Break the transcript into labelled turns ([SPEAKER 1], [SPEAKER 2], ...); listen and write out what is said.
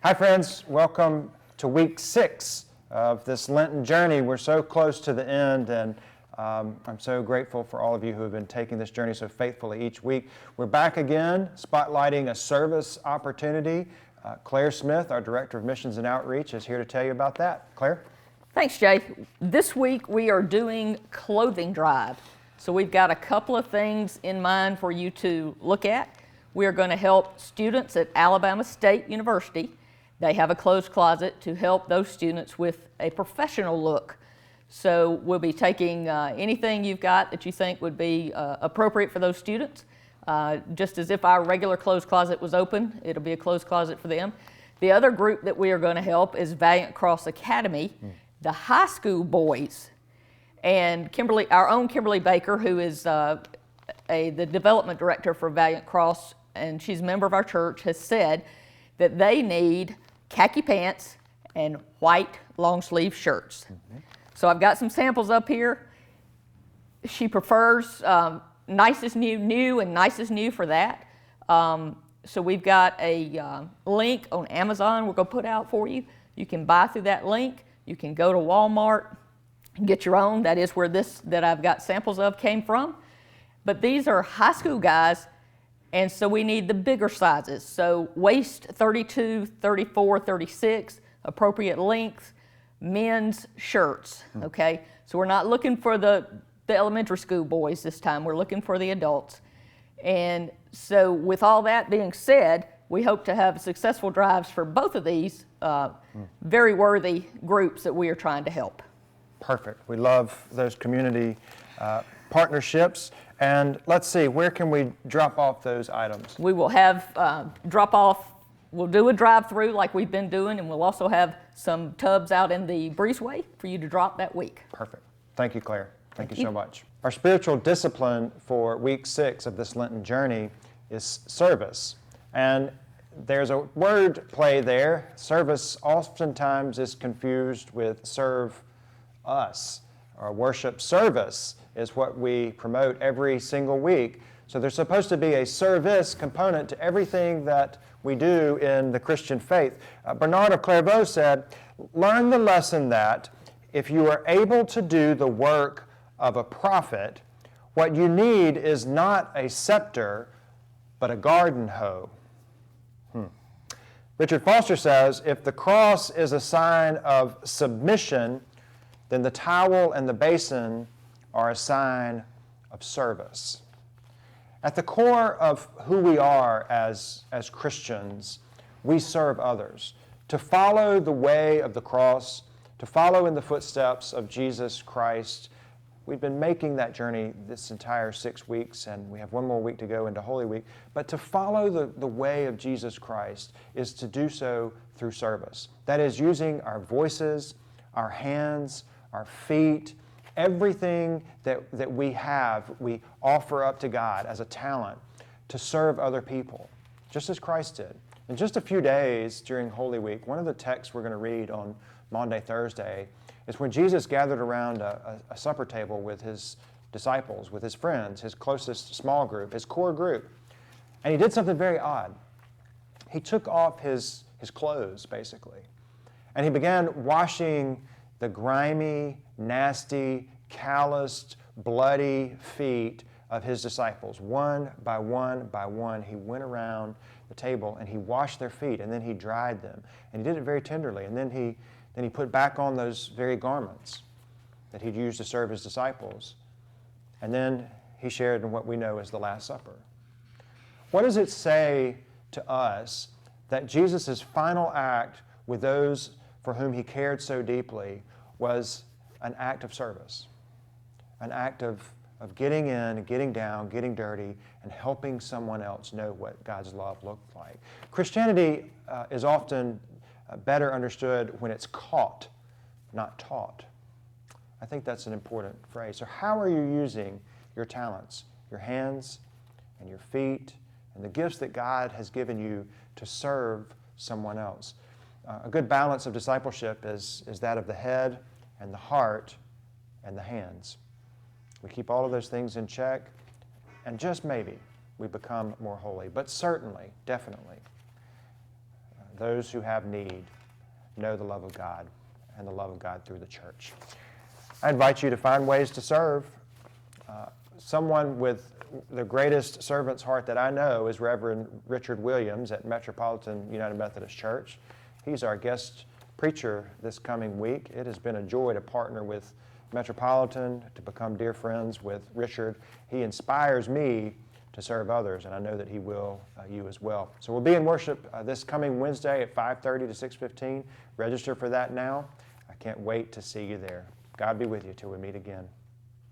[SPEAKER 1] Hi friends, welcome to week 6 of this Lenten journey. We're so close to the end, and I'm so grateful for all of you who have been taking this journey so faithfully each week. We're back again, spotlighting a service opportunity. Claire Smith, our Director of Missions and Outreach, is here to tell you about that. Claire?
[SPEAKER 2] Thanks, Jay. This week we are doing clothing drive. So we've got a couple of things in mind for you to look at. We are going to help students at Alabama State University. They have a clothes closet to help those students with a professional look. So we'll be taking anything you've got that you think would be appropriate for those students. Just as if our regular clothes closet was open, it'll be a clothes closet for them. The other group that we are going to help is Valiant Cross Academy, the high school boys. And Kimberly, our own Kimberly Baker, who is the development director for Valiant Cross, and she's a member of our church, has said that they need khaki pants and white long sleeve shirts. So I've got some samples up here. She prefers nicest new and nicest new for that. So we've got a link on Amazon we're going to put out for you. You can buy through that link. You can go to Walmart and get your own. That is where this that I've got samples of came from. But these are high school guys, and so we need the bigger sizes. So waist 32, 34, 36, appropriate length, men's shirts, okay? So we're not looking for the elementary school boys this time. We're looking for the adults. And so with all that being said, we hope to have successful drives for both of these very worthy groups that we are trying to help.
[SPEAKER 1] Perfect. We love those community partnerships. And let's see, where can we drop off those items?
[SPEAKER 2] We will have drop-off. We'll do a drive-through like we've been doing, and we'll also have some tubs out in the breezeway for you to drop that week.
[SPEAKER 1] Perfect. Thank you, Claire. Thank you so much. Our spiritual discipline for week 6 of this Lenten journey is service. And there's a word play there. Service oftentimes is confused with serve us. Our worship service is what we promote every single week. So there's supposed to be a service component to everything that we do in the Christian faith. Bernard of Clairvaux said, learn the lesson that if you are able to do the work of a prophet, what you need is not a scepter, but a garden hoe. Richard Foster says, if the cross is a sign of submission, then the towel and the basin are a sign of service. At the core of who we are as Christians, we serve others. To follow the way of the cross, to follow in the footsteps of Jesus Christ. We've been making that journey this entire 6 weeks, and we have one more week to go into Holy Week. But to follow the way of Jesus Christ is to do so through service. That is using our voices, our hands, our feet, everything that we have, we offer up to God as a talent to serve other people, just as Christ did. In just a few days during Holy Week, one of the texts we're going to read on Maundy, Thursday, is when Jesus gathered around a supper table with his disciples, with his friends, his closest small group, his core group. And he did something very odd. He took off his clothes, basically, and he began washing the grimy, nasty, calloused, bloody feet of his disciples. One by one by one, he went around the table and he washed their feet, and then he dried them. And he did it very tenderly. And then he put back on those very garments that he'd used to serve his disciples. And then he shared in what we know as the Last Supper. What does it say to us that Jesus' final act with those for whom he cared so deeply was an act of service, an act of getting in, getting down, getting dirty, and helping someone else know what God's love looked like? Christianity is often better understood when it's caught, not taught. I think that's an important phrase. So how are you using your talents, your hands and your feet, and the gifts that God has given you to serve someone else? A good balance of discipleship is that of the head and the heart and the hands. We keep all of those things in check, and just maybe we become more holy. But certainly, definitely, those who have need know the love of God and the love of God through the church. I invite you to find ways to serve. Someone with the greatest servant's heart that I know is Reverend Richard Williams at Metropolitan United Methodist Church. He's our guest preacher this coming week. It has been a joy to partner with Metropolitan, to become dear friends with Richard. He inspires me to serve others, and I know that he will you as well. So we'll be in worship this coming Wednesday at 5:30 to 6:15. Register for that now. I can't wait to see you there. God be with you till we meet again.